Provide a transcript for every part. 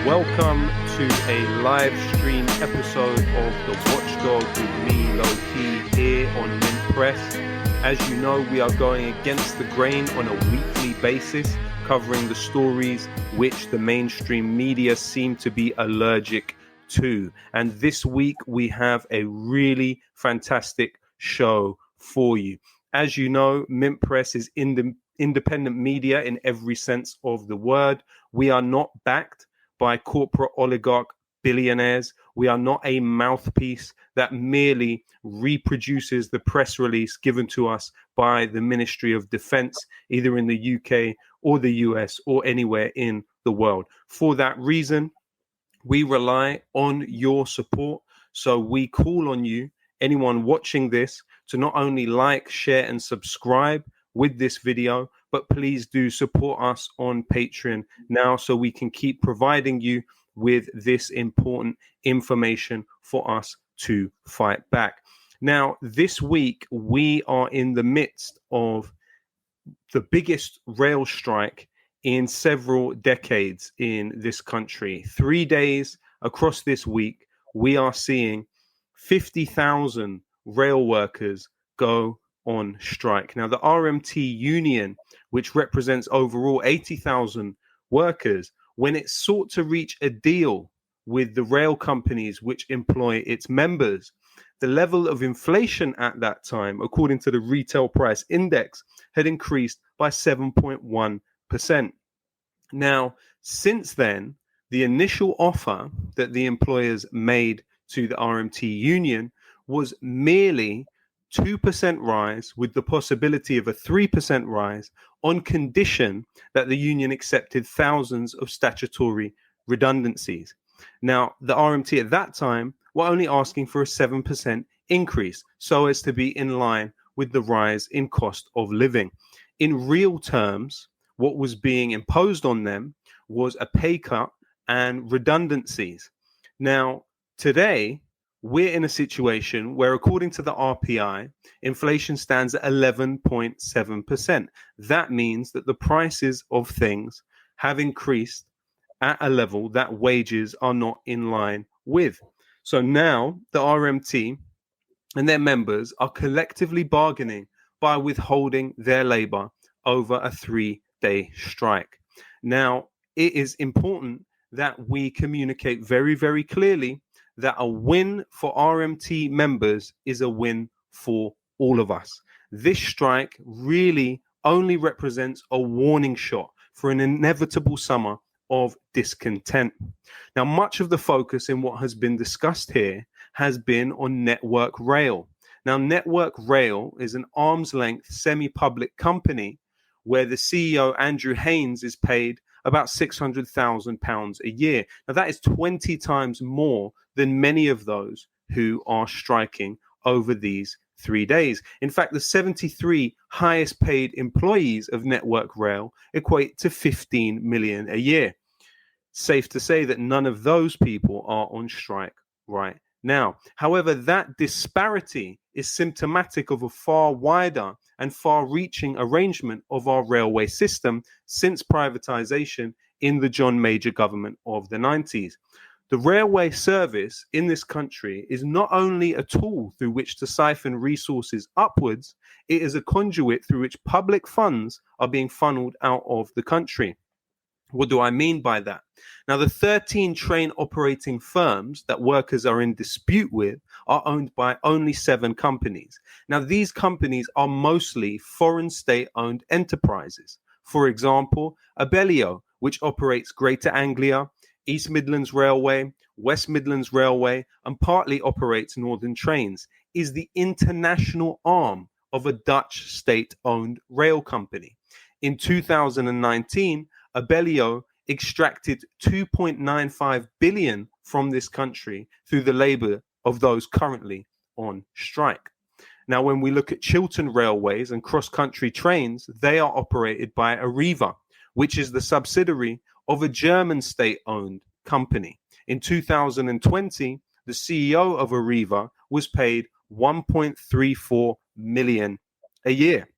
Welcome to a live stream episode of The Watchdog with me, Lowkey, here on Mint Press. As you know, we are going against the grain on a weekly basis, covering the stories which the mainstream media seem to be allergic to. And this week, we have a really fantastic show for you. As you know, Mint Press is independent media in every sense of the word. We are not backed by corporate oligarch billionaires. We are not a mouthpiece that merely reproduces the press release given to us by the Ministry of Defense, either in the UK or the US or anywhere in the world. For that reason, we rely on your support. So we call on you, anyone watching this, to not only like, share, and subscribe with this video, but please do support us on Patreon now so we can keep providing you with this important information for us to fight back. Now, this week, we are in the midst of the biggest rail strike in several decades in this country. 3 days across this week, we are seeing 50,000 rail workers go on strike. Now, the RMT union, which represents overall 80,000 workers, when it sought to reach a deal with the rail companies which employ its members, the level of inflation at that time, according to the retail price index, had increased by 7.1%. Now, since then, the initial offer that the employers made to the RMT union was merely 2% rise with the possibility of a 3% rise on condition that the union accepted thousands of statutory redundancies. Now, the RMT at that time were only asking for a 7% increase so as to be in line with the rise in cost of living. In real terms, what was being imposed on them was a pay cut and redundancies. Now, today, we're in a situation where, according to the RPI, inflation stands at 11.7%. That means that the prices of things have increased at a level that wages are not in line with. So now the RMT and their members are collectively bargaining by withholding their labor over a 3-day strike. Now, it is important that we communicate very, very clearly that a win for RMT members is a win for all of us. This strike really only represents a warning shot for an inevitable summer of discontent. Now, much of the focus in what has been discussed here has been on Network Rail. Now, Network Rail is an arm's length semi-public company where the CEO, Andrew Haynes, is paid about £600,000 a year. Now, that is 20 times more than many of those who are striking over these 3 days. In fact, the 73 highest paid employees of Network Rail equate to 15 million a year. Safe to say that none of those people are on strike right now. However, that disparity is symptomatic of a far wider and far-reaching arrangement of our railway system since privatization in the John Major government of the 90s. The railway service in this country is not only a tool through which to siphon resources upwards, it is a conduit through which public funds are being funneled out of the country. What do I mean by that? Now, the 13 train operating firms that workers are in dispute with are owned by only 7 companies. Now, these companies are mostly foreign state-owned enterprises. For example, Abellio, which operates Greater Anglia, East Midlands Railway, West Midlands Railway, and partly operates Northern Trains, is the international arm of a Dutch state-owned rail company. In 2019, Abellio extracted 2.95 billion from this country through the labor of those currently on strike. Now, when we look at Chiltern Railways and cross-country trains, they are operated by Arriva, which is the subsidiary of a German state-owned company. In 2020, the CEO of Arriva was paid 1.34 million a year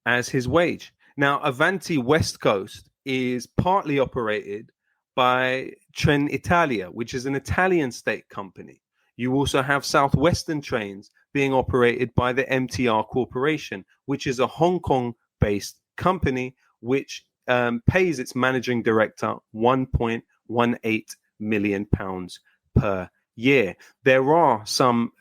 as his wage. Now, Avanti West Coast is partly operated by Trenitalia, which is an Italian state company. You also have Southwestern Trains being operated by the MTR Corporation, which is a Hong Kong-based company which pays its managing director £1.18 million per year. There are some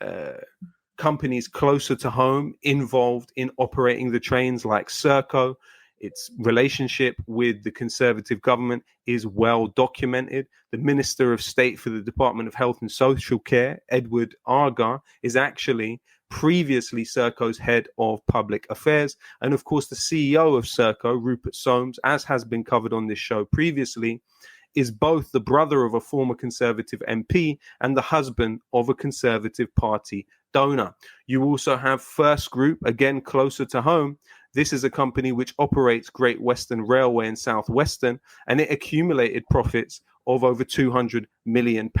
companies closer to home involved in operating the trains, like Serco. Its relationship with the Conservative government is well documented. The Minister of State for the Department of Health and Social Care, Edward Argar, is actually previously Serco's head of public affairs. And of course, the CEO of Serco, Rupert Soames, as has been covered on this show previously, is both the brother of a former Conservative MP and the husband of a Conservative Party donor. You also have First Group, again closer to home. This is a company which operates Great Western Railway and Southwestern, and it accumulated profits of over £200 million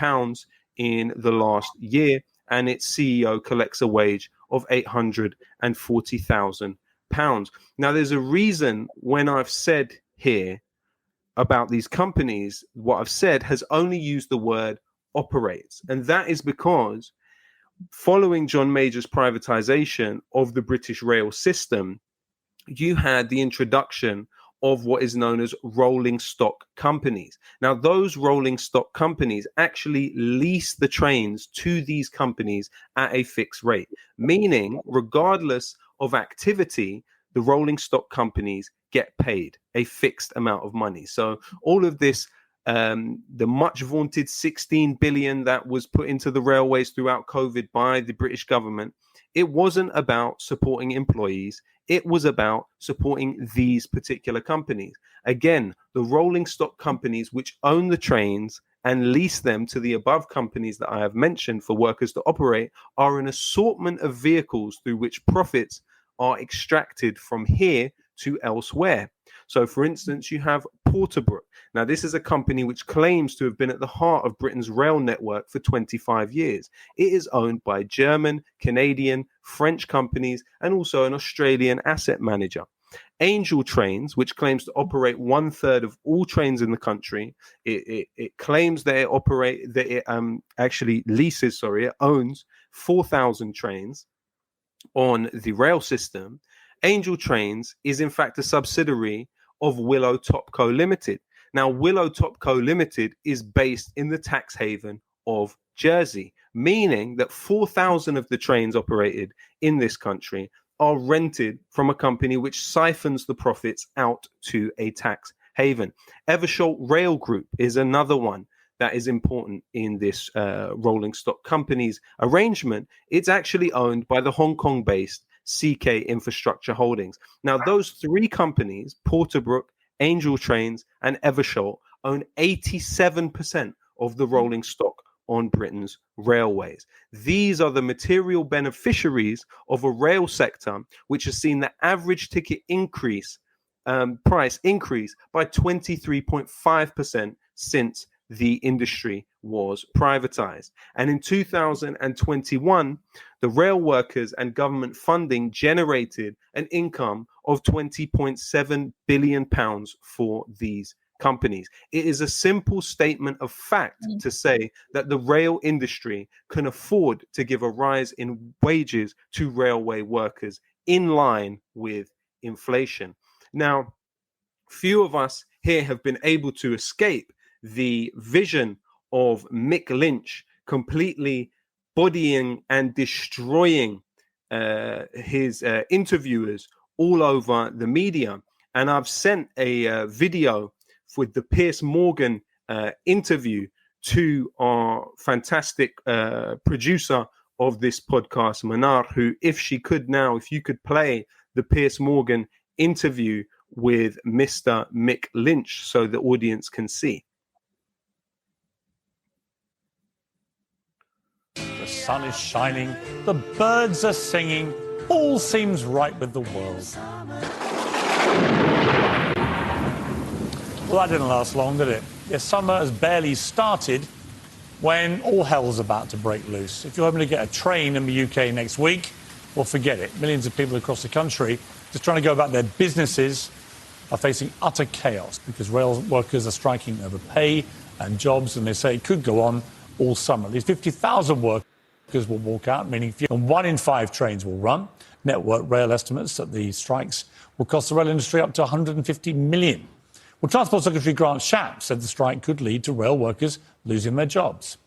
in the last year, and its CEO collects a wage of £840,000. Now, there's a reason when I've said here about these companies, what I've said has only used the word operates, and that is because following John Major's privatization of the British rail system, you had the introduction of what is known as rolling stock companies. Now, those rolling stock companies actually lease the trains to these companies at a fixed rate, meaning regardless of activity, the rolling stock companies get paid a fixed amount of money. So all of this, the much vaunted 16 billion that was put into the railways throughout COVID by the British government, it wasn't about supporting employees. It was about supporting these particular companies. Again, the rolling stock companies which own the trains and lease them to the above companies that I have mentioned for workers to operate are an assortment of vehicles through which profits are extracted from here to elsewhere. So, for instance, you have Porterbrook. Now, this is a company which claims to have been at the heart of Britain's rail network for 25 years. It is owned by German, Canadian, French companies, and also an Australian asset manager. Angel Trains, which claims to operate 1/3 of all trains in the country, it claims that it owns 4,000 trains on the rail system. Angel Trains is in fact a subsidiary of Willow Topco Limited. Now, Willow Topco Limited is based in the tax haven of Jersey, meaning that 4,000 of the trains operated in this country are rented from a company which siphons the profits out to a tax haven. Eversholt Rail Group is another one that is important in this rolling stock companies arrangement. It's actually owned by the Hong Kong-based CK Infrastructure Holdings. Now, those three companies, Porterbrook, Angel Trains, and Eversholt, own 87% of the rolling stock on Britain's railways. These are the material beneficiaries of a rail sector which has seen the average ticket price increase by 23.5% since the industry was privatized. And in 2021, the rail workers and government funding generated an income of £20.7 billion for these companies. It is a simple statement of fact to say that the rail industry can afford to give a rise in wages to railway workers in line with inflation. Now, few of us here have been able to escape the vision of Mick Lynch completely bodying and destroying his interviewers all over the media. And I've sent a video with the Piers Morgan interview to our fantastic producer of this podcast, Manar, who, if you could play the Piers Morgan interview with Mr. Mick Lynch so the audience can see. The sun is shining, the birds are singing, all seems right with the world. Well, that didn't last long, did it? Yes, summer has barely started when all hell's about to break loose. If you're hoping to get a train in the UK next week, well, forget it. Millions of people across the country just trying to go about their businesses are facing utter chaos because rail workers are striking over pay and jobs, and they say it could go on all summer. These 50,000 workers will walk out, meaning and 1 in 5 trains will run. Network Rail estimates that the strikes will cost the rail industry up to $150 million. Well, Transport Secretary Grant Shapps said the strike could lead to rail workers losing their jobs.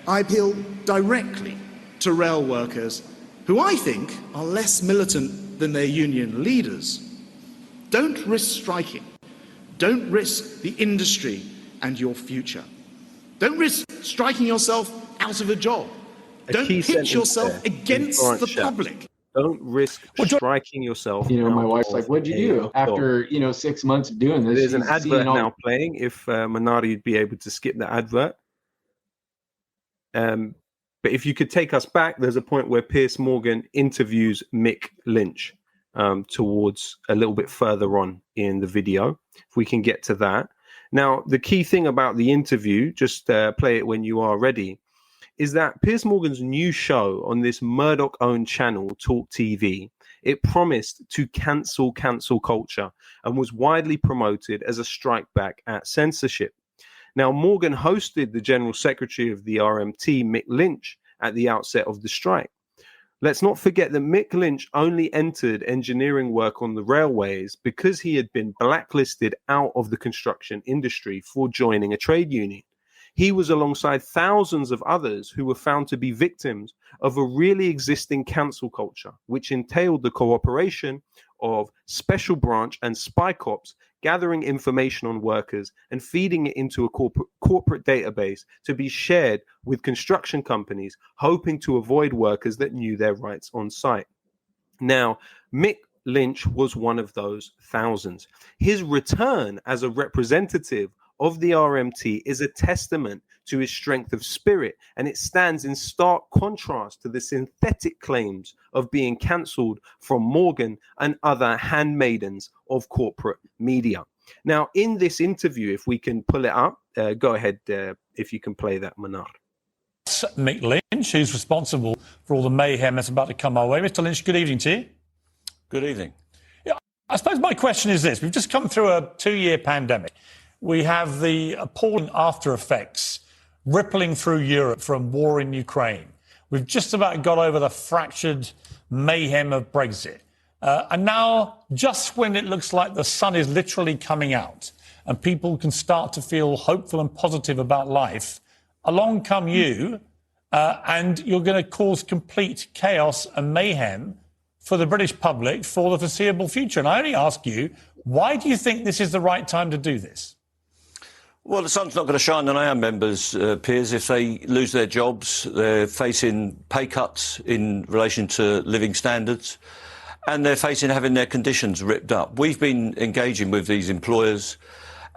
I appeal directly to rail workers, who I think are less militant than their union leaders. Don't risk striking. Don't risk the industry and your future. Don't risk striking yourself out of a job. Don't pitch yourself against the public. Don't risk striking yourself. You know, my wife's like, "What'd you do after 6 months of doing this?" There's an advert now playing. If Manari would be able to skip the advert. But if you could take us back, there's a point where Piers Morgan interviews Mick Lynch towards a little bit further on in the video. If we can get to that. Now, the key thing about the interview, just play it when you are ready, is that Piers Morgan's new show on this Murdoch-owned channel, Talk TV, it promised to cancel culture and was widely promoted as a strike back at censorship. Now, Morgan hosted the General Secretary of the RMT, Mick Lynch, at the outset of the strike. Let's not forget that Mick Lynch only entered engineering work on the railways because he had been blacklisted out of the construction industry for joining a trade union. He was alongside thousands of others who were found to be victims of a really existing cancel culture, which entailed the cooperation of special branch and spy cops gathering information on workers and feeding it into a corporate database to be shared with construction companies, hoping to avoid workers that knew their rights on site. Now, Mick Lynch was one of those thousands. His return as a representative of the RMT is a testament to his strength of spirit, and it stands in stark contrast to the synthetic claims of being cancelled from Morgan and other handmaidens of corporate media. Now, in this interview, if we can pull it up, go ahead, if you can play that, Manar. Mick Lynch, who's responsible for all the mayhem that's about to come our way. Mr. Lynch, good evening to you. Good evening. Yeah, I suppose my question is this. We've just come through a 2-year pandemic. We have the appalling after effects rippling through Europe from war in Ukraine. We've just about got over the fractured mayhem of Brexit. And now, just when it looks like the sun is literally coming out and people can start to feel hopeful and positive about life, along come you, and you're going to cause complete chaos and mayhem for the British public for the foreseeable future. And I only ask you, why do you think this is the right time to do this? Well, the sun's not going to shine on our members, Piers. If they lose their jobs, they're facing pay cuts in relation to living standards, and they're facing having their conditions ripped up. We've been engaging with these employers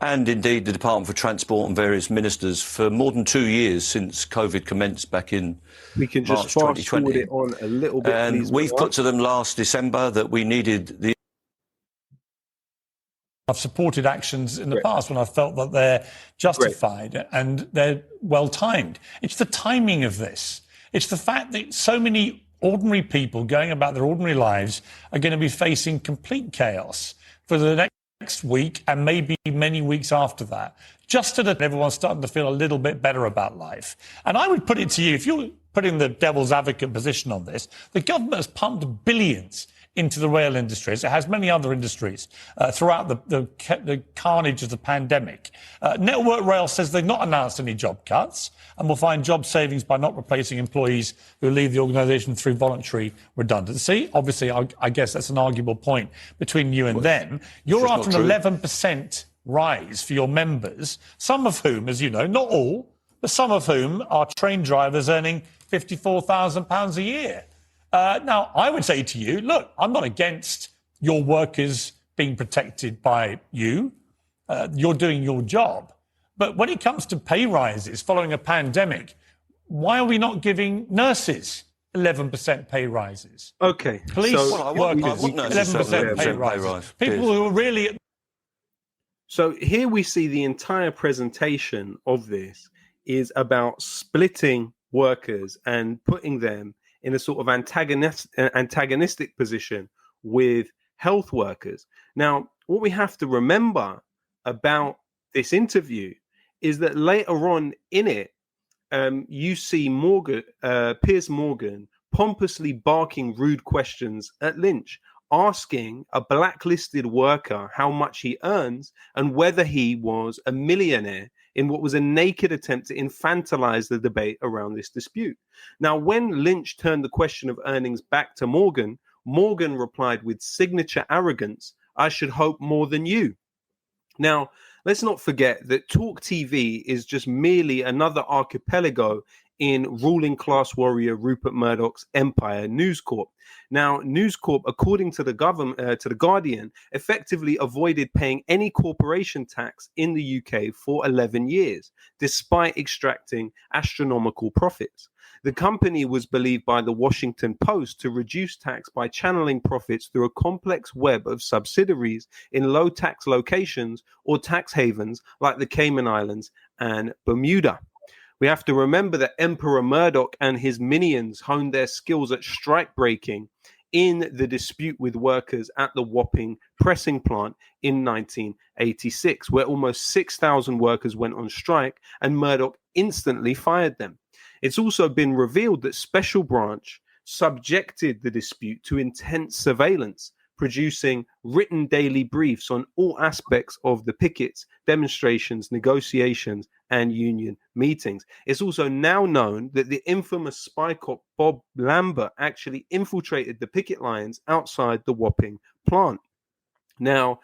and indeed the Department for Transport and various ministers for more than 2 years since COVID commenced back in we can March just fast 2020. forward it on a little bit, and please, we've put to them last December that we needed the I've supported actions in the past when I felt that they're justified and they're well-timed. It's the timing of this. It's the fact that so many ordinary people going about their ordinary lives are going to be facing complete chaos for the next week and maybe many weeks after that. Just so that everyone's starting to feel a little bit better about life. And I would put it to you, if you're putting the devil's advocate position on this, the government has pumped billions into the rail industry, as it has many other industries throughout the carnage of the pandemic. Network Rail says they've not announced any job cuts and will find job savings by not replacing employees who leave the organisation through voluntary redundancy. Obviously, I guess that's an arguable point between you and them. You're after an 11% rise for your members, some of whom, as you know, not all, but some of whom are train drivers earning £54,000 a year. Now, I would say to you, look, I'm not against your workers being protected by you. You're doing your job. But when it comes to pay rises following a pandemic, why are we not giving nurses 11% pay rises? Okay. Police workers, 11% pay rises. People who are really... So here we see the entire presentation of this is about splitting workers and putting them in a sort of antagonistic position with health workers. Now, what we have to remember about this interview is that later on in it, you see Piers Morgan pompously barking rude questions at Lynch, asking a blacklisted worker how much he earns and whether he was a millionaire, in what was a naked attempt to infantilize the debate around this dispute. Now, when Lynch turned the question of earnings back to Morgan, Morgan replied with signature arrogance, "I should hope more than you." Now, let's not forget that Talk TV is just merely another archipelago in ruling class warrior Rupert Murdoch's empire, News Corp. Now, News Corp, according to the government, to the Guardian, effectively avoided paying any corporation tax in the UK for 11 years, despite extracting astronomical profits. The company was believed by the Washington Post to reduce tax by channeling profits through a complex web of subsidiaries in low tax locations or tax havens like the Cayman Islands and Bermuda. We have to remember that Emperor Murdoch and his minions honed their skills at strike breaking in the dispute with workers at the Wapping pressing plant in 1986, where almost 6,000 workers went on strike and Murdoch instantly fired them. It's also been revealed that Special Branch subjected the dispute to intense surveillance, producing written daily briefs on all aspects of the pickets, demonstrations, negotiations, and union meetings. It's also now known that the infamous spy cop Bob Lambert actually infiltrated the picket lines outside the Wapping plant. Now,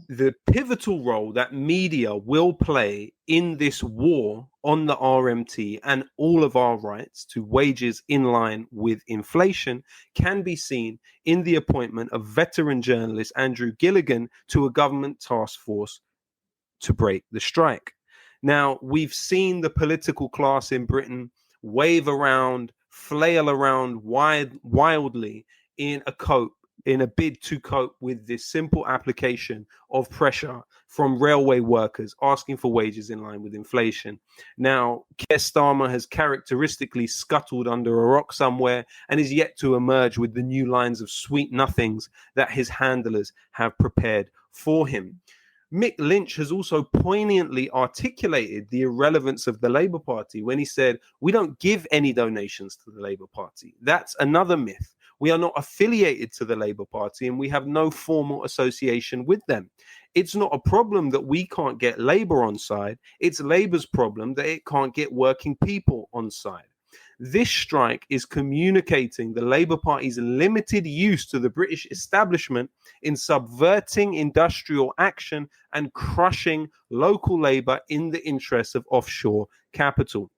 the pivotal role that media will play in this war on the RMT and all of our rights to wages in line with inflation can be seen in the appointment of veteran journalist Andrew Gilligan to a government task force to break the strike. Now, we've seen the political class in Britain wave around, flail around wildly in a bid to cope with this simple application of pressure from railway workers asking for wages in line with inflation. Now, Keir Starmer has characteristically scuttled under a rock somewhere and is yet to emerge with the new lines of sweet nothings that his handlers have prepared for him. Mick Lynch has also poignantly articulated the irrelevance of the Labour Party when he said, "We don't give any donations to the Labour Party." That's another myth. We are not affiliated to the Labour Party and we have no formal association with them. It's not a problem that we can't get Labour on side. It's Labour's problem that it can't get working people on side. This strike is communicating the Labour Party's limited use to the British establishment in subverting industrial action and crushing local labour in the interests of offshore capital.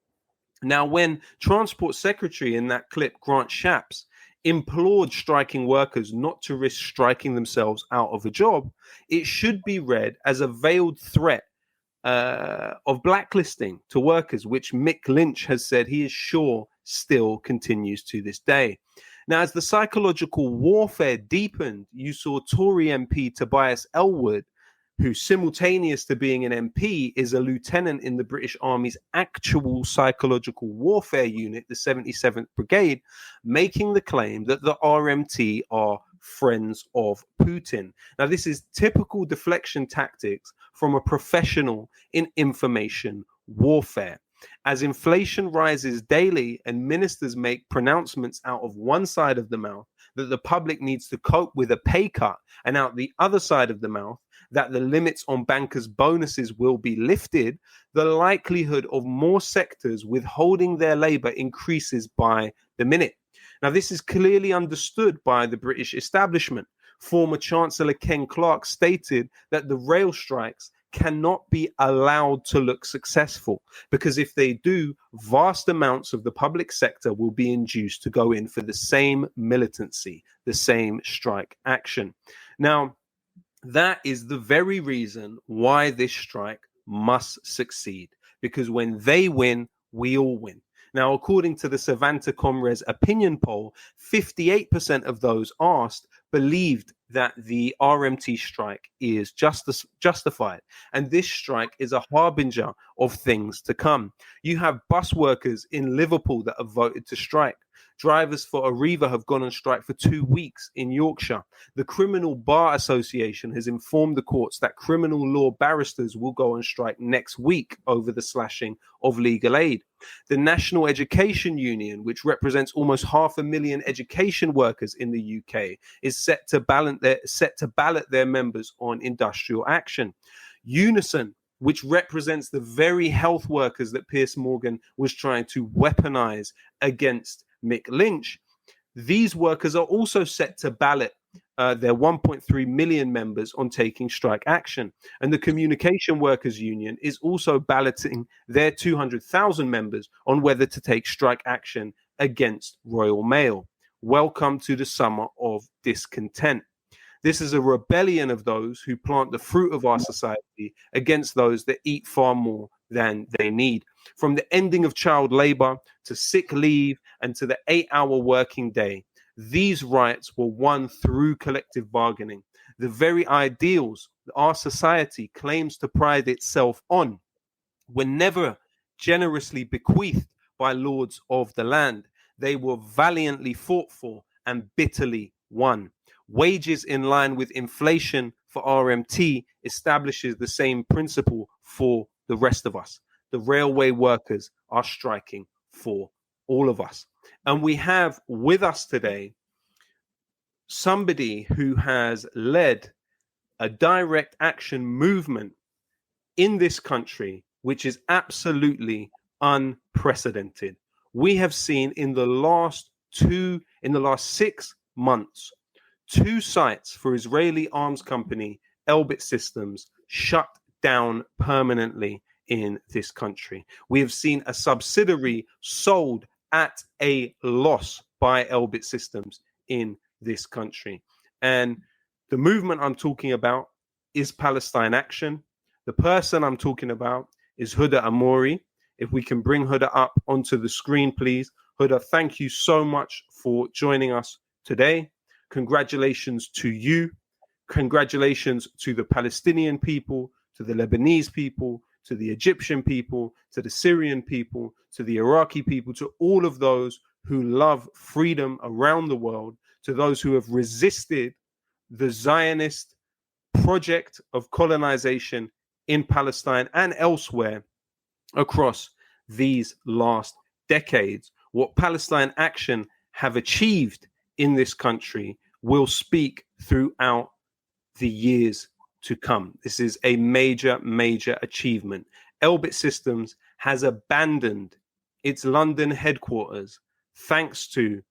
Now, when Transport Secretary in that clip, Grant Shapps, implored striking workers not to risk striking themselves out of a job, it should be read as a veiled threat of blacklisting to workers, which Mick Lynch has said he is sure still continues to this day. Now, as the psychological warfare deepened, you saw Tory MP Tobias Ellwood, who simultaneous to being an MP is a lieutenant in the British Army's actual psychological warfare unit, the 77th Brigade, making the claim that the RMT are friends of Putin. Now, this is typical deflection tactics from a professional in information warfare. As inflation rises daily and ministers make pronouncements out of one side of the mouth that the public needs to cope with a pay cut, and out the other side of the mouth that the limits on bankers' bonuses will be lifted, the likelihood of more sectors withholding their labor increases by the minute. Now, this is clearly understood by the British establishment. Former Chancellor Ken Clarke stated that the rail strikes cannot be allowed to look successful, because if they do, vast amounts of the public sector will be induced to go in for the same militancy, the same strike action. Now, that is the very reason why this strike must succeed, because when they win, we all win. Now, according to the Savanta Comres opinion poll, 58% of those asked believed that the RMT strike is justified. And this strike is a harbinger of things to come. You have bus workers in Liverpool that have voted to strike. Drivers for Arriva have gone on strike for 2 weeks in Yorkshire. The Criminal Bar Association has informed the courts that criminal law barristers will go on strike next week over the slashing of legal aid. The National Education Union, which represents almost 500,000 education workers in the UK, is set to ballot their members on industrial action. Unison, which represents the very health workers that Piers Morgan was trying to weaponize against Mick Lynch, these workers are also set to ballot their 1.3 million members on taking strike action. And the Communication Workers Union is also balloting their 200,000 members on whether to take strike action against Royal Mail. Welcome to the summer of discontent. This is a rebellion of those who plant the fruit of our society against those that eat far more than they need. From the ending of child labor to sick leave and to the 8-hour working day, these rights were won through collective bargaining. The very ideals that our society claims to pride itself on were never generously bequeathed by lords of the land. They were valiantly fought for and bitterly won. Wages in line with inflation for RMT establishes the same principle for the rest of us. The railway workers are striking for all of us. And we have with us today somebody who has led a direct action movement in this country, which is absolutely unprecedented. We have seen in the last 6 months, 2 sites for Israeli arms company Elbit Systems shut down permanently in this country. We have seen a subsidiary sold at a loss by Elbit Systems in this country. And the movement I'm talking about is Palestine Action. The person I'm talking about is Huda Amori. If we can bring Huda up onto the screen, please. Huda, thank you so much for joining us today. Congratulations to you. Congratulations to the Palestinian people, to the Lebanese people, to the Egyptian people, to the Syrian people, to the Iraqi people, to all of those who love freedom around the world, to those who have resisted the Zionist project of colonization in Palestine and elsewhere across these last decades. What Palestine Action have achieved in this country will speak throughout the years to come. This is a major, major achievement. Elbit Systems has abandoned its London headquarters thanks to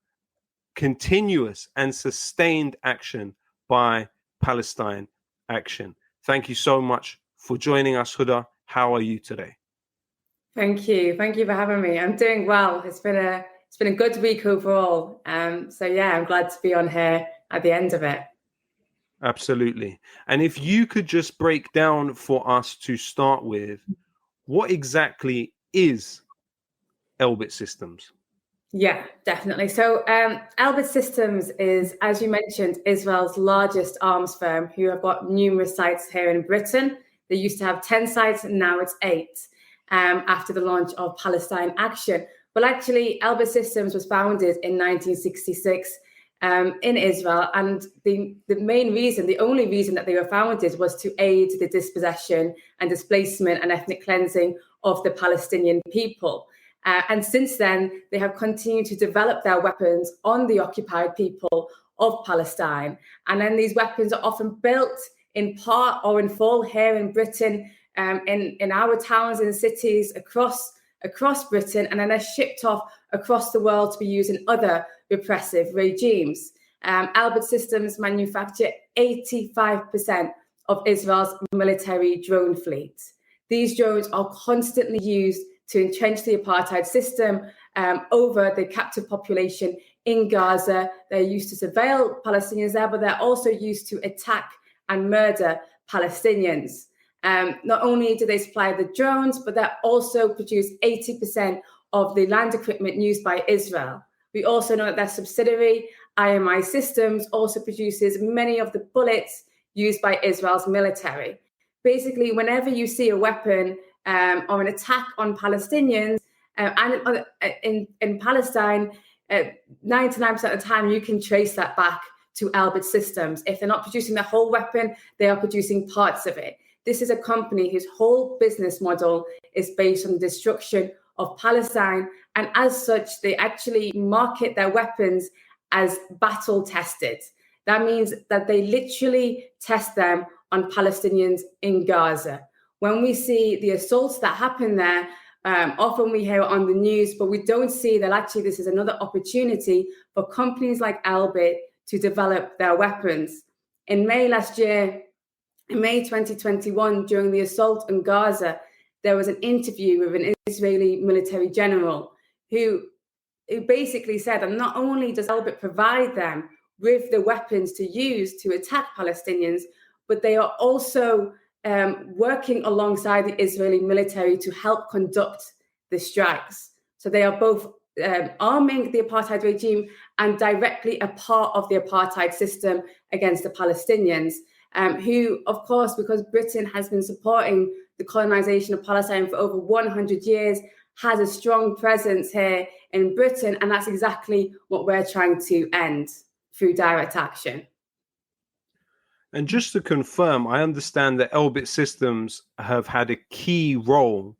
continuous and sustained action by Palestine Action. Thank you so much for joining us, Huda. How are you today? Thank you. Thank you for having me. I'm doing well. It's been a good week overall. So yeah, I'm glad to be on here at the end of it. Absolutely. And if you could just break down for us to start with, what exactly is Elbit Systems? Yeah, definitely. So Elbit Systems is, as you mentioned, Israel's largest arms firm who have got numerous sites here in Britain. They used to have 10 sites and now it's 8 after the launch of Palestine Action. But actually, Elbit Systems was founded in 1966 in Israel. And the main reason, the only reason that they were founded was to aid the dispossession and displacement and ethnic cleansing of the Palestinian people. And since then, they have continued to develop their weapons on the occupied people of Palestine. And then these weapons are often built in part or in full here in Britain, in our towns and cities across Britain, and then they're shipped off across the world to be used in other repressive regimes. Elbit Systems manufacture 85% of Israel's military drone fleet. These drones are constantly used to entrench the apartheid system over the captive population in Gaza. They're used to surveil Palestinians there, but they're also used to attack and murder Palestinians. Not only do they supply the drones, but they also produce 80% of the land equipment used by Israel. We also know that their subsidiary, IMI Systems also produces many of the bullets used by Israel's military. Basically, whenever you see a weapon or an attack on Palestinians and in Palestine, 99% of the time you can trace that back to Elbit Systems. If they're not producing the whole weapon, they are producing parts of it. This is a company whose whole business model is based on the destruction of Palestine, and as such, they actually market their weapons as battle tested. That means that they literally test them on Palestinians in Gaza. When we see the assaults that happen there, often we hear it on the news, but we don't see that actually this is another opportunity for companies like Elbit to develop their weapons. In May last year, in May 2021, during the assault on Gaza, there was an interview with an Israeli military general who basically said that not only does Elbit provide them with the weapons to use to attack Palestinians, but they are also working alongside the Israeli military to help conduct the strikes. So they are both arming the apartheid regime and directly a part of the apartheid system against the Palestinians, who, of course, because Britain has been supporting the colonization of Palestine for over 100 years, has a strong presence here in Britain. And that's exactly what we're trying to end through direct action. And just to confirm, I understand that Elbit Systems have had a key role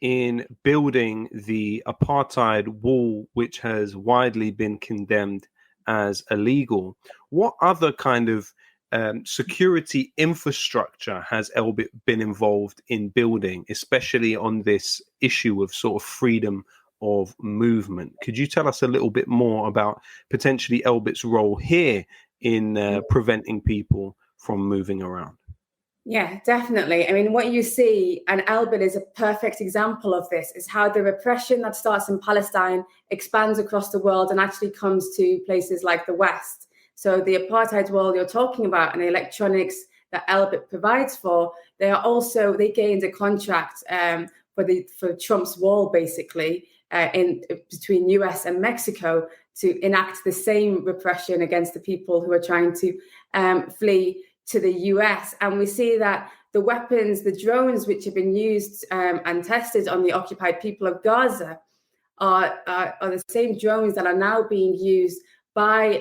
in building the apartheid wall, which has widely been condemned as illegal. What other kind of security infrastructure has Elbit been involved in building, especially on this issue of sort of freedom of movement? Could you tell us a little bit more about potentially Elbit's role here in preventing people from moving around? Yeah, definitely. I mean, what you see, and Elbit is a perfect example of this, is how the repression that starts in Palestine expands across the world and actually comes to places like the West. So the apartheid wall you're talking about and the electronics that Elbit provides for, they gained a contract for Trump's wall, basically, in between US and Mexico, to enact the same repression against the people who are trying to flee to the US. And we see that the weapons, the drones which have been used and tested on the occupied people of Gaza are the same drones that are now being used by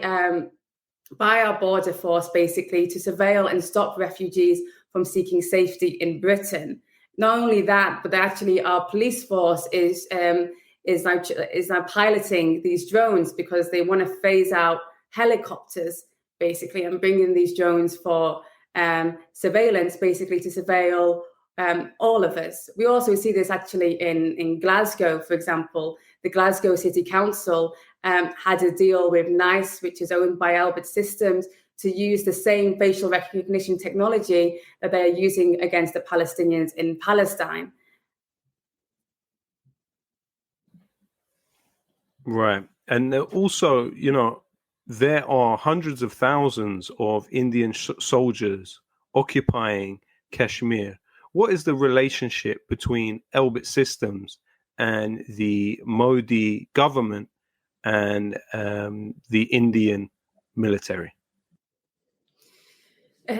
our border force, basically, to surveil and stop refugees from seeking safety in Britain. Not only that, but actually our police force is now piloting these drones because they want to phase out helicopters, basically, and bring in these drones for surveillance, basically, to surveil all of us. We also see this actually in Glasgow, for example. The Glasgow City Council had a deal with NICE, which is owned by Elbit Systems, to use the same facial recognition technology that they are using against the Palestinians in Palestine. Right. And also, there are hundreds of thousands of Indian soldiers occupying Kashmir. What is the relationship between Elbit Systems and the Modi government and the Indian military?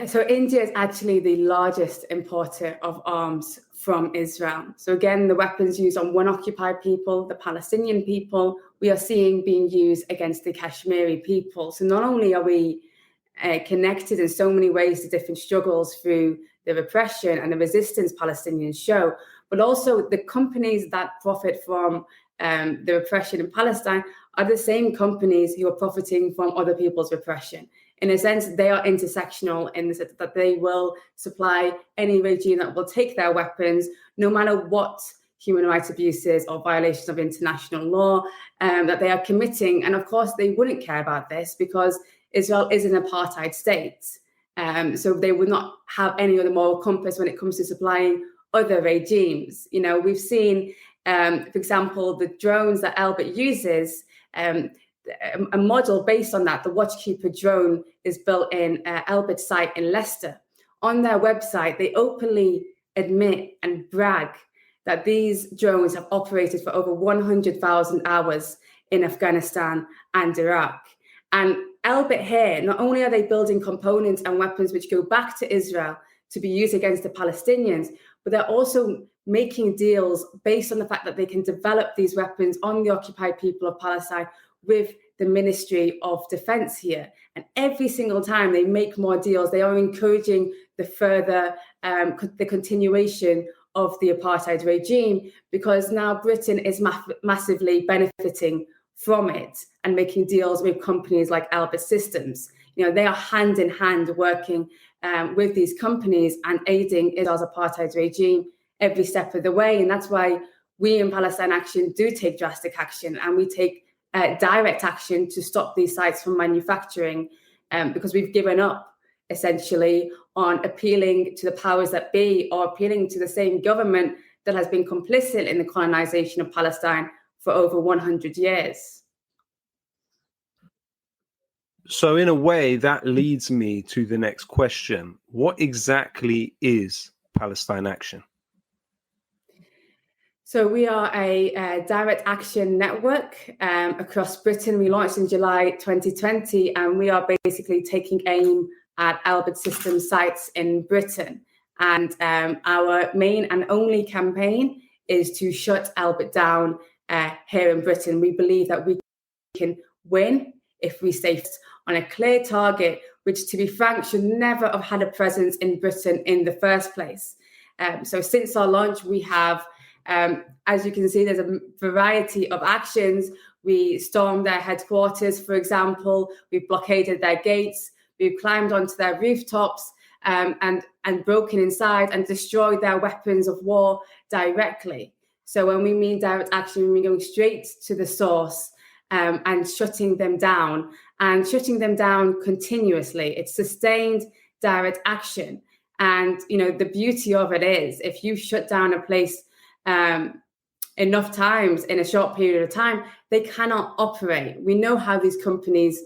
So India is actually the largest importer of arms from Israel. So again, the weapons used on one occupied people, the Palestinian people, we are seeing being used against the Kashmiri people. So not only are we connected in so many ways to different struggles through the repression and the resistance Palestinians show, but also the companies that profit from the repression in Palestine are the same companies who are profiting from other people's repression. In a sense, they are intersectional in the sense that they will supply any regime that will take their weapons, no matter what human rights abuses or violations of international law that they are committing. And of course, they wouldn't care about this because Israel is an apartheid state. So they would not have any other moral compass when it comes to supplying other regimes. We've seen, for example, the drones that Elbit uses, a model based on that. The Watchkeeper drone is built in Elbit site in Leicester. On their website, they openly admit and brag that these drones have operated for over 100,000 hours in Afghanistan and Iraq. And Elbit here, not only are they building components and weapons which go back to Israel to be used against the Palestinians, but they're also making deals based on the fact that they can develop these weapons on the occupied people of Palestine with the Ministry of Defense here. And every single time they make more deals, they are encouraging the further, the continuation of the apartheid regime, because now Britain is massively benefiting from it and making deals with companies like Elbit Systems. They are hand in hand working with these companies and aiding Israel's apartheid regime every step of the way. And that's why we in Palestine Action do take drastic action, and we take direct action to stop these sites from manufacturing, because we've given up essentially on appealing to the powers that be, or appealing to the same government that has been complicit in the colonization of Palestine for over 100 years. So in a way, that leads me to the next question. What exactly is Palestine Action? So we are a direct action network across Britain. We launched in July 2020, and we are basically taking aim at Elbit Systems sites in Britain. And our main and only campaign is to shut Elbit down here in Britain. We believe that we can win if we stay on a clear target, which, to be frank, should never have had a presence in Britain in the first place. So since our launch, we have, as you can see, there's a variety of actions. We stormed their headquarters, for example. We've blockaded their gates. We've climbed onto their rooftops and broken inside and destroyed their weapons of war directly. So when we mean direct action, we're going straight to the source and shutting them down continuously. It's sustained direct action. And, the beauty of it is, if you shut down a place enough times in a short period of time, they cannot operate. We know how these companies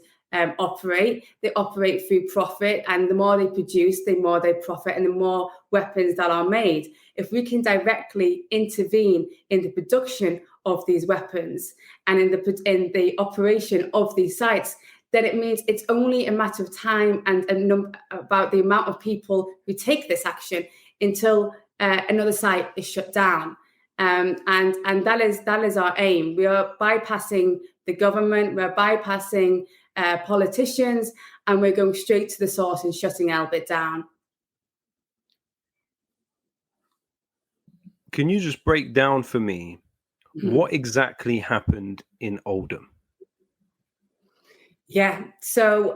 operate. They operate through profit, and the more they produce, the more they profit, and the more weapons that are made. If we can directly intervene in the production of these weapons and in the operation of these sites, then it means it's only a matter of time and about the amount of people who take this action until another site is shut down. And that is our aim. We are bypassing the government, we're bypassing politicians, and we're going straight to the source and shutting Elbit down. Can you just break down for me what exactly happened in Oldham? Yeah, so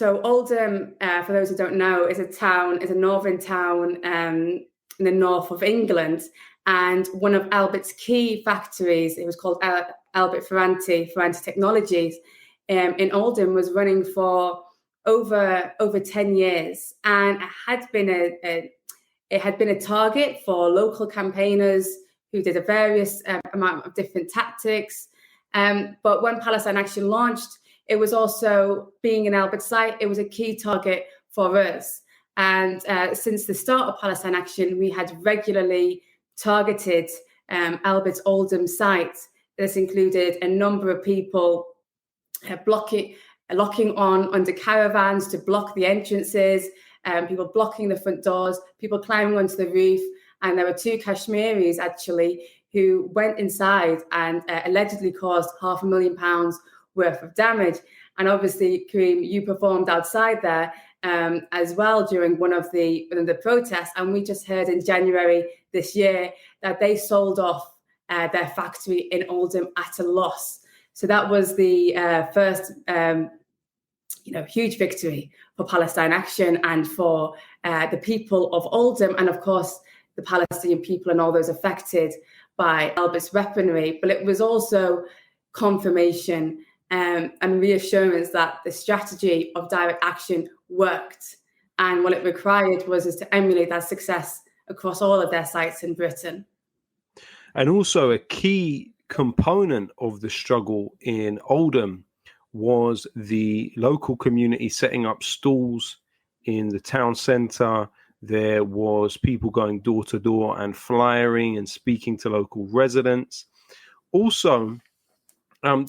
Oldham, for those who don't know, is a northern town in the north of England, and one of Elbit's key factories, it was called Elbit Ferranti Technologies, in Oldham, was running for over 10 years, and it had been a target for local campaigners who did a various amount of different tactics. But when Palestine Action launched, it was also, being an Elbit site, it was a key target for us. And since the start of Palestine Action, we had regularly targeted Elbit's Oldham site. This included a number of people locking on under caravans to block the entrances, people blocking the front doors, people climbing onto the roof. And there were 2 Kashmiris, actually, who went inside and allegedly caused £500,000 worth of damage. And obviously, Kareem, you performed outside there as well during one of the protests. And we just heard in January this year that they sold off their factory in Oldham at a loss. So that was the first, huge victory for Palestine Action and for the people of Oldham, and of course the Palestinian people and all those affected by Elbit's weaponry. But it was also confirmation and reassurance that the strategy of direct action worked. And what it required was to emulate that success across all of their sites in Britain. And also a key component of the struggle in Oldham was the local community setting up stalls in the town centre. There was people going door to door and flyering and speaking to local residents. Also,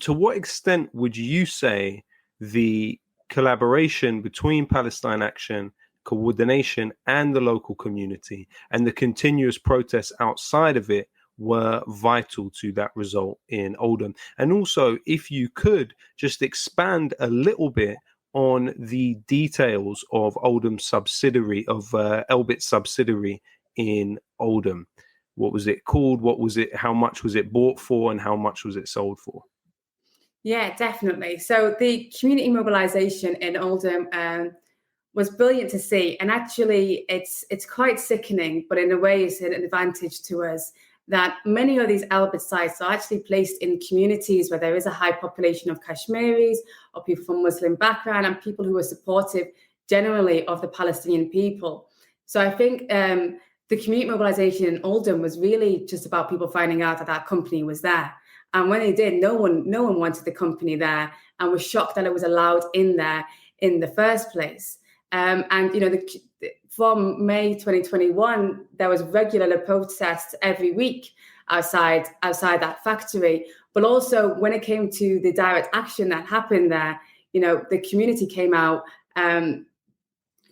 to what extent would you say the collaboration between Palestine Action, coordination, and the local community, and the continuous protests outside of it were vital to that result in Oldham. And also, if you could just expand a little bit on the details of Oldham's subsidiary, of Elbit subsidiary in Oldham. What was it called? What was it? How much was it bought for, and how much was it sold for? Yeah, definitely. So the community mobilization in Oldham was brilliant to see, and actually, it's quite sickening, but in a way, it's an advantage to us that many of these Elbit sites are actually placed in communities where there is a high population of Kashmiris or people from Muslim background and people who are supportive generally of the Palestinian people. So I think the community mobilization in Oldham was really just about people finding out that that company was there. And when they did, no one wanted the company there and was shocked that it was allowed in there in the first place. And, you know, from May 2021, there was regular protests every week outside that factory. But also when it came to the direct action that happened there, you know, the community came out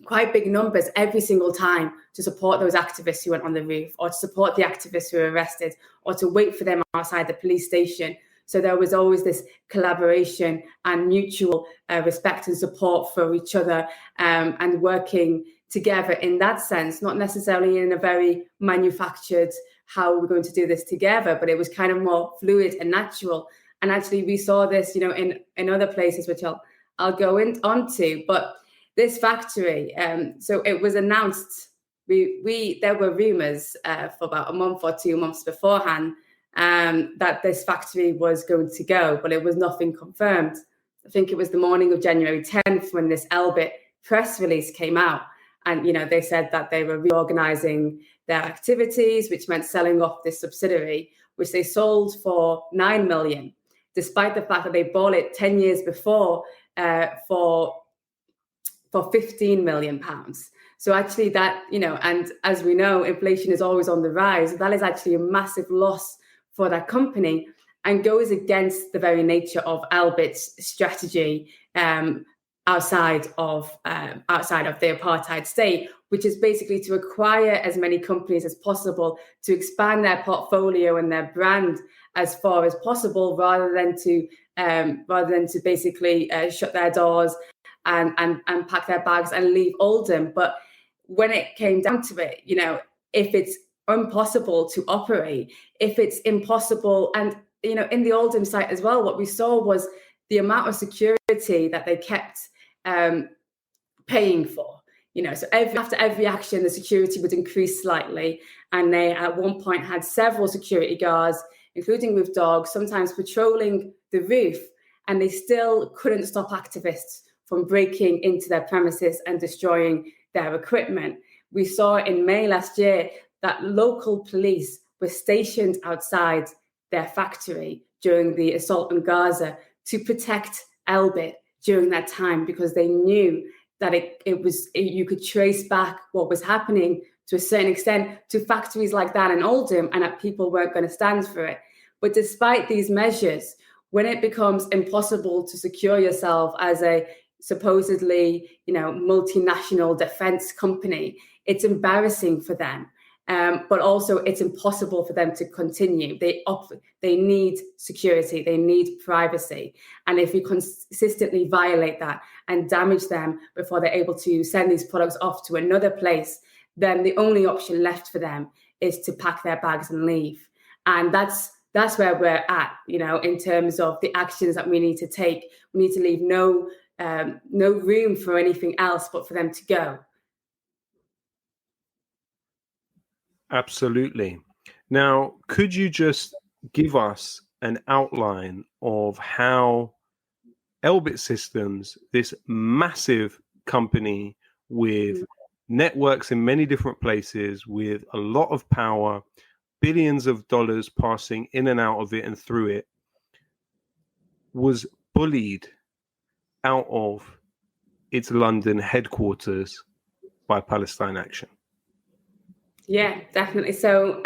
quite big numbers every single time to support those activists who went on the roof, or to support the activists who were arrested, or to wait for them outside the police station. So there was always this collaboration and mutual respect and support for each other, and working together in that sense, not necessarily in a very manufactured, how we're going to do this together, but it was kind of more fluid and natural. And actually we saw this, you know, in other places, which I'll go onto. But this factory, so it was announced, there were rumors for about a month or 2 months beforehand that this factory was going to go, but it was nothing confirmed. I think it was the morning of January 10th when this Elbit press release came out. And, you know, they said that they were reorganizing their activities, which meant selling off this subsidiary, which they sold for 9 million, despite the fact that they bought it 10 years before for 15 million pounds. So actually that, you know, and as we know, inflation is always on the rise. That is actually a massive loss for that company and goes against the very nature of Elbit's strategy outside of the apartheid state, which is basically to acquire as many companies as possible, to expand their portfolio and their brand as far as possible, rather than to basically shut their doors and pack their bags and leave Oldham. But when it came down to it, you know, if it's impossible to operate, if it's impossible, and, you know, in the Oldham site as well, what we saw was the amount of security that they kept paying for. You know, so after every action, the security would increase slightly. And they at one point had several security guards, including with dogs, sometimes patrolling the roof, and they still couldn't stop activists from breaking into their premises and destroying their equipment. We saw in May last year that local police were stationed outside their factory during the assault on Gaza to protect Elbit during that time, because they knew that you could trace back what was happening to a certain extent to factories like that in Oldham, and that people weren't going to stand for it. But despite these measures, when it becomes impossible to secure yourself as a supposedly, you know, multinational defense company, it's embarrassing for them. But also it's impossible for them to continue. They need security, they need privacy. And if you consistently violate that and damage them before they're able to send these products off to another place, then the only option left for them is to pack their bags and leave. And that's where we're at, you know, in terms of the actions that we need to take. We need to leave no room for anything else but for them to go. Absolutely. Now, could you just give us an outline of how Elbit Systems, this massive company with networks in many different places, with a lot of power, billions of dollars passing in and out of it and through it, was bullied out of its London headquarters by Palestine Action? Yeah, definitely. So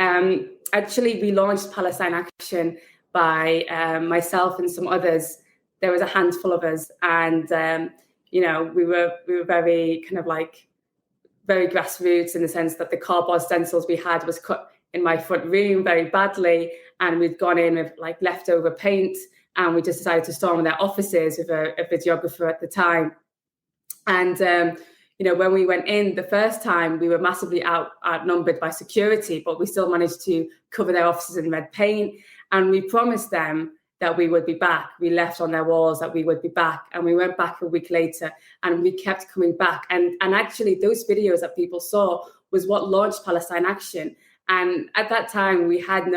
actually, we launched Palestine Action by myself and some others there was a handful of us, and we were very kind of like very grassroots in the sense that the cardboard stencils we had was cut in my front room very badly, and we'd gone in with like leftover paint, and we just decided to storm their offices with a videographer at the time. And when we went in the first time, we were massively outnumbered by security, but we still managed to cover their offices in red paint, and we promised them that we would be back. We left on their walls that we would be back, and we went back a week later, and we kept coming back. And actually, those videos that people saw was what launched Palestine Action. And at that time, we had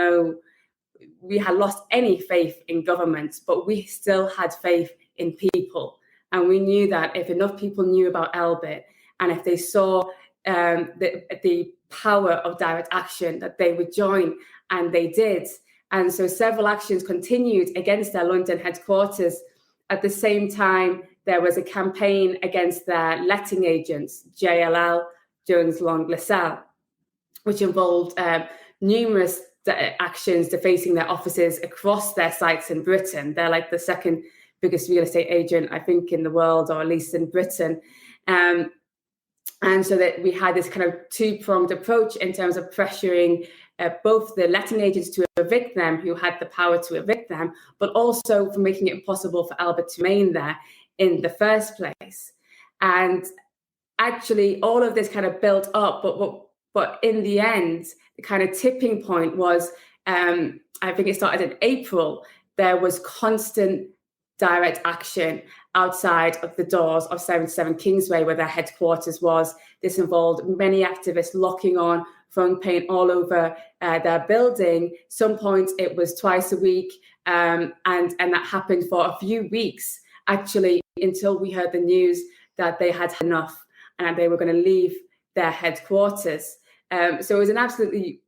lost any faith in government, but we still had faith in people. And we knew that if enough people knew about Elbit, and if they saw the power of direct action, that they would join, and they did. And so several actions continued against their London headquarters. At the same time, there was a campaign against their letting agents, JLL, Jones Long LaSalle, which involved numerous actions defacing their offices across their sites in Britain. They're like the second biggest real estate agent, I think, in the world, or at least in Britain. And so that we had this kind of two-pronged approach in terms of pressuring both the letting agents to evict them, who had the power to evict them, but also for making it impossible for Elbit to remain there in the first place. And actually, all of this kind of built up, but in the end, the kind of tipping point was, I think it started in April, there was constant direct action outside of the doors of 77 Kingsway, where their headquarters was. This involved many activists locking on, throwing paint all over their building. Some points it was twice a week, and that happened for a few weeks, actually, until we heard the news that they had enough and they were going to leave their headquarters. So it was an absolutely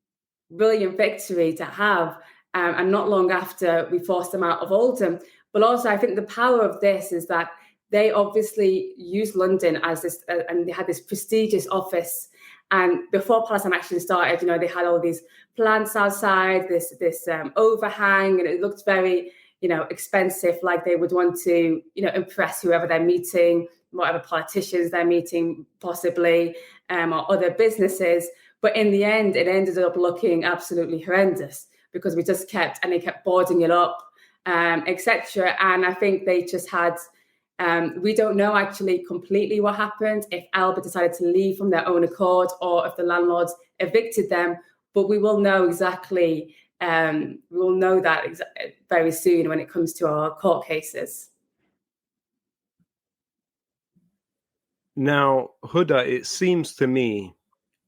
brilliant victory to have, and not long after we forced them out of Oldham. But also, I think the power of this is that they obviously used London as this, and they had this prestigious office. And before Palestine Action started, they had all these plants outside, this overhang, and it looked very, expensive, like they would want to, impress whoever they're meeting, whatever politicians they're meeting, possibly, or other businesses. But in the end, it ended up looking absolutely horrendous because they kept boarding it up, etc. And I think they just had, we don't know actually completely what happened, if Elbit decided to leave from their own accord or if the landlords evicted them, but we will know exactly, we will know that very soon when it comes to our court cases. Now, Huda, it seems to me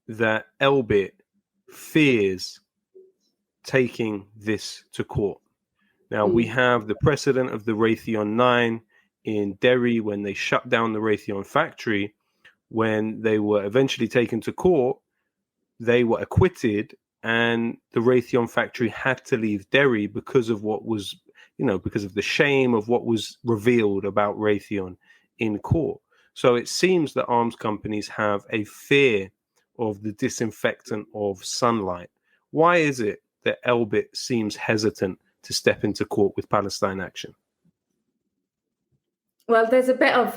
that Elbit fears taking this to court. Now, we have the precedent of the Raytheon 9 in Derry when they shut down the Raytheon factory. When they were eventually taken to court, they were acquitted, and the Raytheon factory had to leave Derry because of what was, because of the shame of what was revealed about Raytheon in court. So it seems that arms companies have a fear of the disinfectant of sunlight. Why is it that Elbit seems hesitant to step into court with Palestine Action? Well, there's a bit of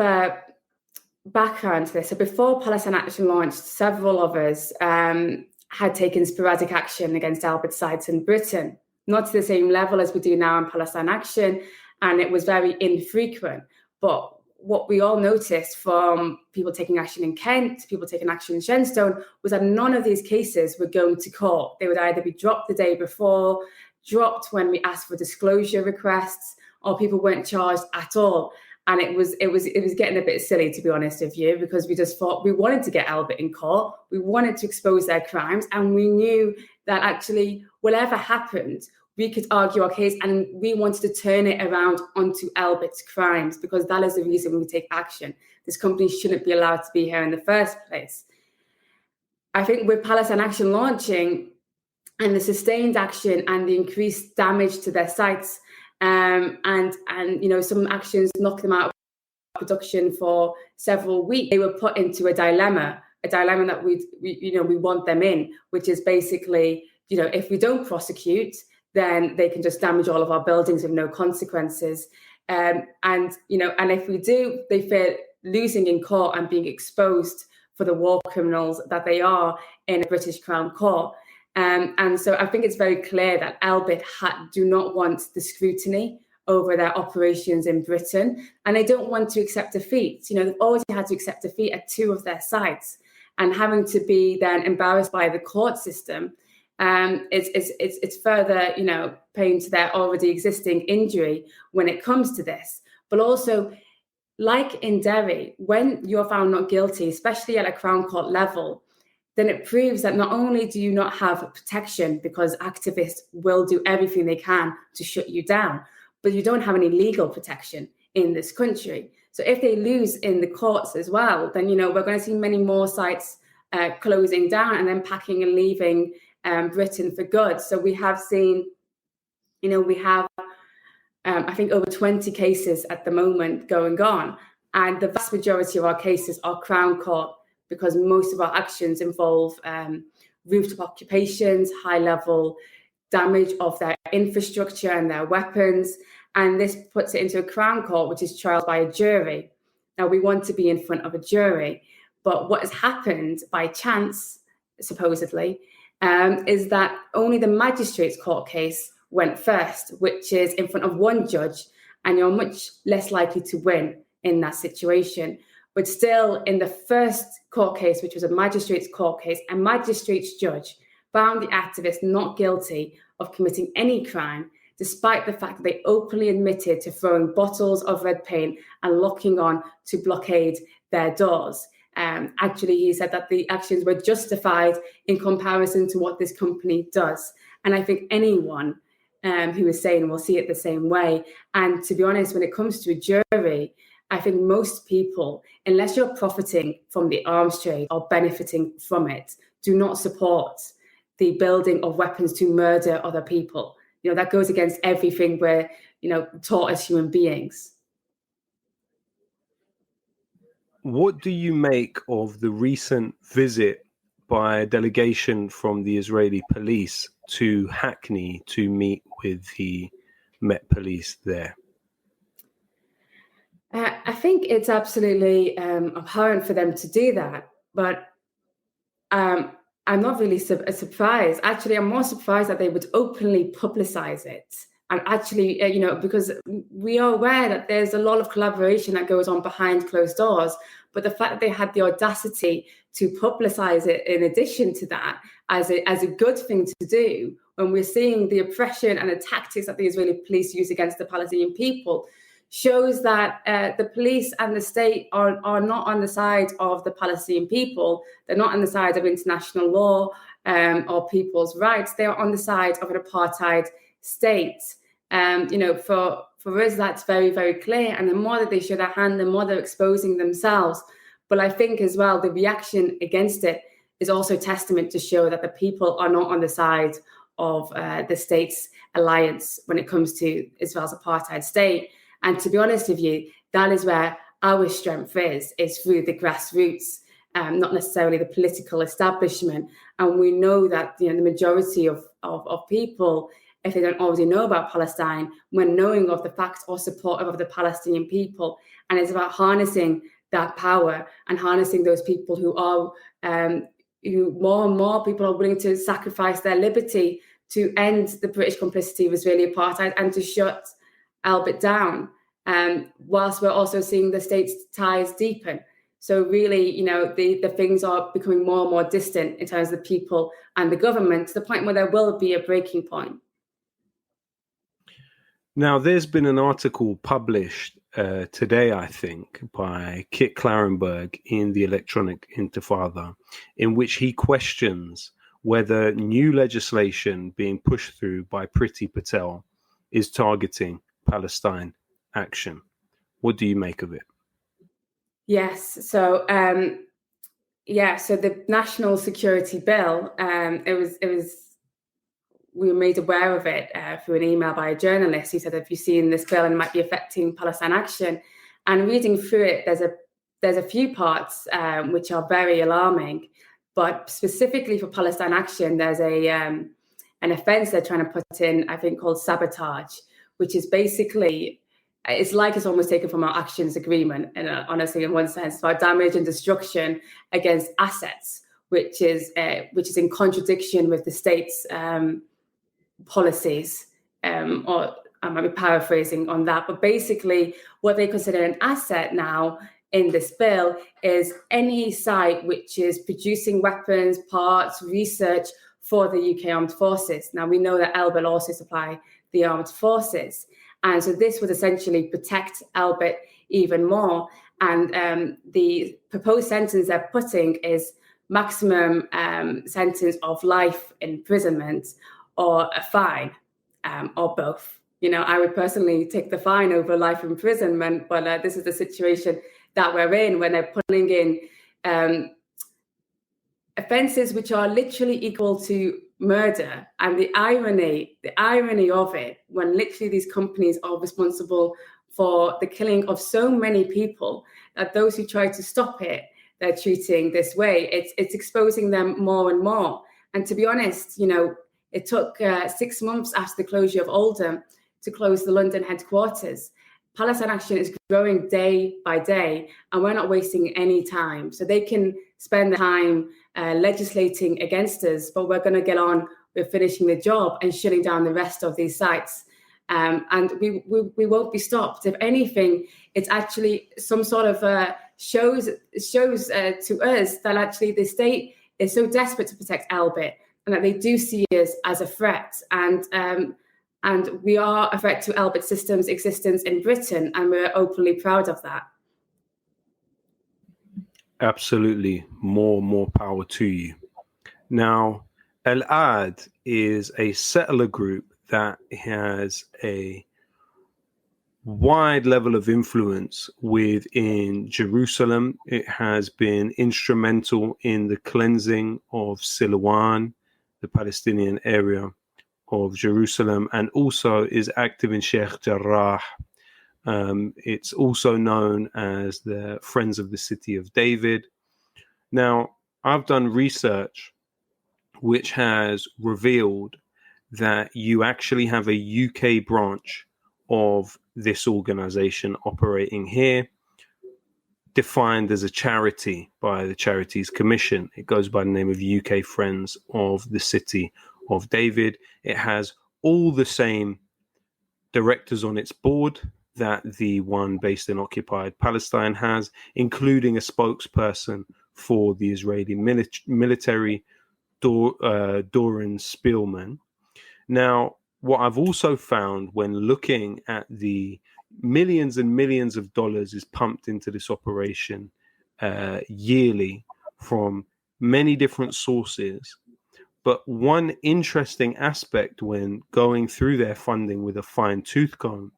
background to this. So before Palestine Action launched, several of us had taken sporadic action against Elbit sites in Britain, not to the same level as we do now in Palestine Action, and it was very infrequent. But what we all noticed from people taking action in Kent, people taking action in Shenstone, was that none of these cases were going to court. They would either be dropped the day before, dropped when we asked for disclosure requests, or people weren't charged at all. And it was getting a bit silly, to be honest with you, because we just thought we wanted to get Elbit in court, we wanted to expose their crimes, and we knew that actually whatever happened, we could argue our case, and we wanted to turn it around onto Elbit's crimes, because that is the reason we take action. This company shouldn't be allowed to be here in the first place. I think with Palestine Action launching, and the sustained action and the increased damage to their sites, and some actions knocked them out of production for several weeks, they were put into a dilemma that we want them in, which is basically, if we don't prosecute, then they can just damage all of our buildings with no consequences. And if we do, they fear losing in court and being exposed for the war criminals that they are in a British Crown Court. And so I think it's very clear that Elbit do not want the scrutiny over their operations in Britain, and they don't want to accept defeat. They've already had to accept defeat at 2 of their sites, and having to be then embarrassed by the court system, it's further, paying to their already existing injury when it comes to this. But also, like in Derry, when you're found not guilty, especially at a Crown Court level, then it proves that not only do you not have protection because activists will do everything they can to shut you down, but you don't have any legal protection in this country. So if they lose in the courts as well, then, we're going to see many more sites closing down and then packing and leaving Britain for good. So we have seen, I think over 20 cases at the moment going on. And the vast majority of our cases are Crown Court because most of our actions involve rooftop occupations, high-level damage of their infrastructure and their weapons. And this puts it into a Crown Court, which is trialed by a jury. Now, we want to be in front of a jury. But what has happened by chance, supposedly, is that only the magistrate's court case went first, which is in front of one judge, and you're much less likely to win in that situation. But still, in the first court case, which was a magistrate's court case, a magistrate's judge found the activists not guilty of committing any crime, despite the fact that they openly admitted to throwing bottles of red paint and locking on to blockade their doors. Actually, he said that the actions were justified in comparison to what this company does. And I think anyone who is sane will see it the same way. And to be honest, when it comes to a jury, I think most people, unless you're profiting from the arms trade or benefiting from it, do not support the building of weapons to murder other people. That goes against everything we're, taught as human beings. What do you make of the recent visit by a delegation from the Israeli police to Hackney to meet with the Met Police there? I think it's absolutely abhorrent for them to do that, but I'm not really surprised. Actually, I'm more surprised that they would openly publicize it. And actually, because we are aware that there's a lot of collaboration that goes on behind closed doors, but the fact that they had the audacity to publicize it in addition to that as a good thing to do, when we're seeing the oppression and the tactics that the Israeli police use against the Palestinian people, shows that the police and the state are not on the side of the Palestinian people. They're not on the side of international law or people's rights. They are on the side of an apartheid state. For us, that's very, very clear. And the more that they show their hand, the more they're exposing themselves. But I think as well, the reaction against it is also testament to show that the people are not on the side of the state's alliance when it comes to Israel's apartheid state. And to be honest with you, that is where our strength is through the grassroots, not necessarily the political establishment. And we know that the majority of people, if they don't already know about Palestine, when knowing of the facts or supportive of the Palestinian people. And it's about harnessing that power and harnessing those people who more and more people are willing to sacrifice their liberty to end the British complicity of Israeli apartheid and to shut Elbit down, whilst we're also seeing the state's ties deepen. So really, the things are becoming more and more distant in terms of the people and the government, to the point where there will be a breaking point. Now, there's been an article published today, I think, by Kit Clarenberg in the Electronic Intifada, in which he questions whether new legislation being pushed through by Priti Patel is targeting Palestine Action. What do you make of it? Yes. So, so the National Security Bill, we were made aware of it through an email by a journalist who said, "Have you seen this bill and it might be affecting Palestine Action?" And reading through it, there's a few parts which are very alarming. But specifically for Palestine Action, there's an offence they're trying to put in, I think, called sabotage, which is basically it's like it's almost taken from our actions agreement, and honestly, in one sense, about damage and destruction against assets, which is in contradiction with the state's policies. Or I might be paraphrasing on that, but basically, what they consider an asset now in this bill is any site which is producing weapons, parts, research for the UK Armed Forces. Now, we know that Elbit also supply the armed forces. And so this would essentially protect Elbit even more. And the proposed sentence they're putting is maximum sentence of life imprisonment or a fine, or both. You know, I would personally take the fine over life imprisonment, but this is the situation that we're in when they're putting in offences which are literally equal to murder. And the irony of it, when literally these companies are responsible for the killing of so many people, that those who try to stop it, they're treating this way. It's exposing them more and more. And to be honest, you know, it took 6 months after the closure of Oldham to close the London headquarters. Palestine Action is growing day by day, and we're not wasting any time. So they can spend the time legislating against us, but we're going to get on with finishing the job and shutting down the rest of these sites. And we won't be stopped. If anything, it's actually some sort of shows to us that actually the state is so desperate to protect Elbit, and that they do see us as a threat. And we are a threat to Elbit Systems' existence in Britain, and we're openly proud of that. Absolutely. More power to you. Now, Al-Ad is a settler group that has a wide level of influence within Jerusalem. It has been instrumental in the cleansing of Silwan, the Palestinian area of Jerusalem, and also is active in Sheikh Jarrah. It's also known as the Friends of the City of David. Now, I've done research which has revealed that you actually have a UK branch of this organization operating here, defined as a charity by the Charities Commission. It goes by the name of UK Friends of the City of David. It has all the same directors on its board that the one based in occupied Palestine has, including a spokesperson for the Israeli military, Doron Spielman. Now, what I've also found when looking at the millions and millions of dollars is pumped into this operation yearly from many different sources, but one interesting aspect when going through their funding with a fine-tooth comb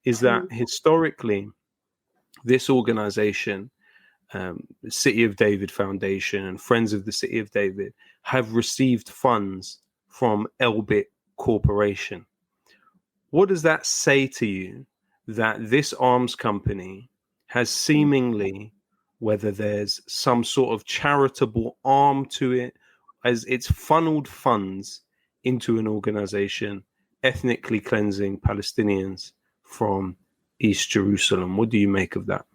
is that historically, this organization, the City of David Foundation and Friends of the City of David, have received funds from Elbit Corporation. What does that say to you, that this arms company has seemingly, whether there's some sort of charitable arm to it, as it's funneled funds into an organization ethnically cleansing Palestinians from East Jerusalem? What do you make of that?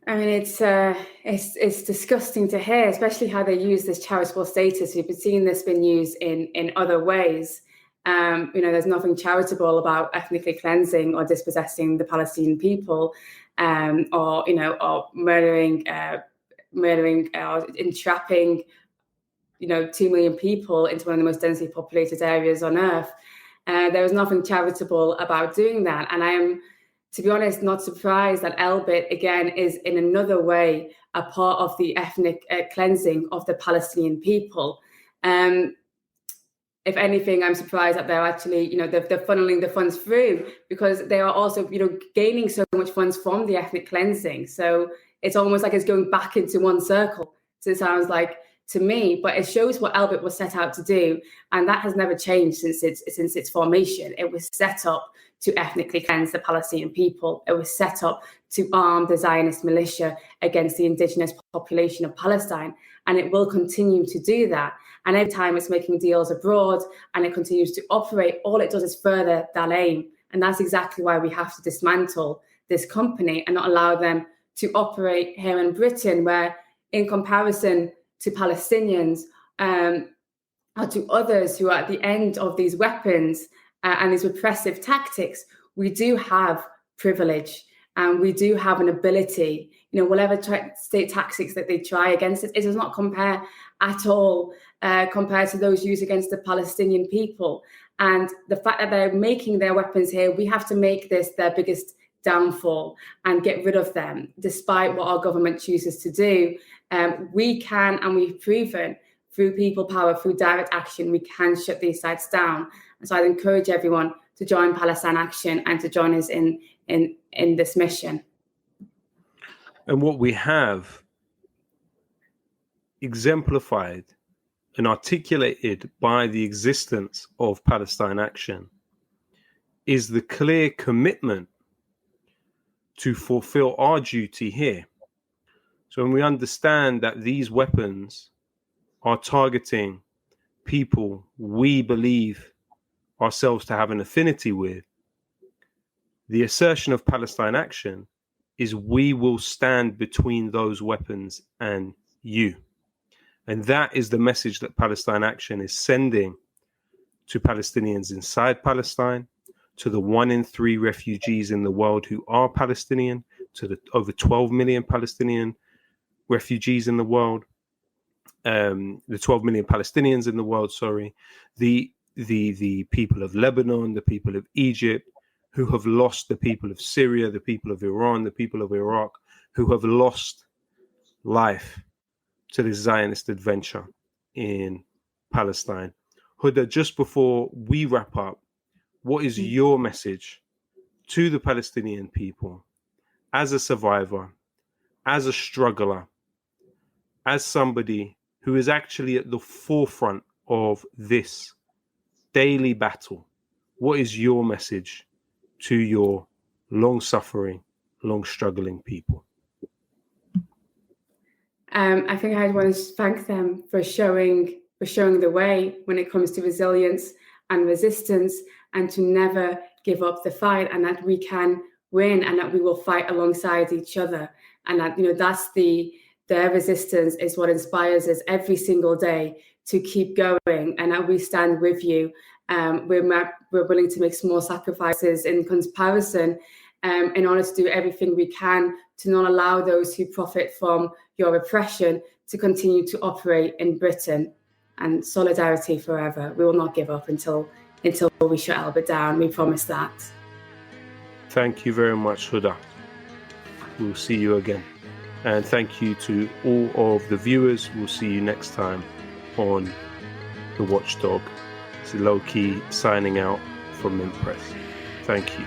I mean, it's disgusting to hear, especially how they use this charitable status. We've been seeing this being used in other ways. There's nothing charitable about ethnically cleansing or dispossessing the Palestinian people, or murdering or entrapping, 2 million people into one of the most densely populated areas on earth. There is nothing charitable about doing that. And I am, to be honest, not surprised that Elbit, again, is in another way a part of the ethnic cleansing of the Palestinian people. If anything, I'm surprised that they're actually, they're funneling the funds through, because they are also, gaining so much funds from the ethnic cleansing. So it's almost like it's going back into one circle. So it sounds like to me, but it shows what Elbit was set out to do, and that has never changed since its formation. It was set up to ethnically cleanse the Palestinian people. It was set up to arm the Zionist militia against the indigenous population of Palestine, and it will continue to do that. And every time it's making deals abroad and it continues to operate, all it does is further that aim. And that's exactly why we have to dismantle this company and not allow them to operate here in Britain, where in comparison to Palestinians or to others who are at the end of these weapons and these repressive tactics, we do have privilege and we do have an ability. Whatever state tactics that they try against it does not compare at all compared to those used against the Palestinian people. And the fact that they're making their weapons here, we have to make this their biggest downfall and get rid of them, despite what our government chooses to do. We can, and we've proven through people power, through direct action, we can shut these sites down. And so I'd encourage everyone to join Palestine Action and to join us in this mission. And what we have exemplified and articulated by the existence of Palestine Action is the clear commitment to fulfill our duty here. So when we understand that these weapons are targeting people we believe ourselves to have an affinity with, the assertion of Palestine Action is we will stand between those weapons and you. And that is the message that Palestine Action is sending to Palestinians inside Palestine, to the 1 in 3 refugees in the world who are Palestinian, to the over 12 million Palestinian refugees in the world, the 12 million Palestinians in the world, the people of Lebanon, the people of Egypt, who have lost, the people of Syria, the people of Iran, the people of Iraq, who have lost life to this Zionist adventure in Palestine. Huda, just before we wrap up, what is your message to the Palestinian people as a survivor, as a struggler, as somebody who is actually at the forefront of this daily battle? What is your message to your long-suffering, long-struggling people? I think I'd want to thank them for showing the way when it comes to resilience and resistance, and to never give up the fight, and that we can win, and that we will fight alongside each other, and that that's their resistance is what inspires us every single day to keep going, and that we stand with you. We're willing to make small sacrifices in comparison in order to do everything we can to not allow those who profit from your oppression to continue to operate in Britain. And solidarity forever. We will not give up until we shut Elbit down. We promise that. Thank you very much, Huda. We'll see you again. And thank you to all of the viewers. We'll see you next time on The Watchdog. It's Lowkey signing out from Mint Press. Thank you.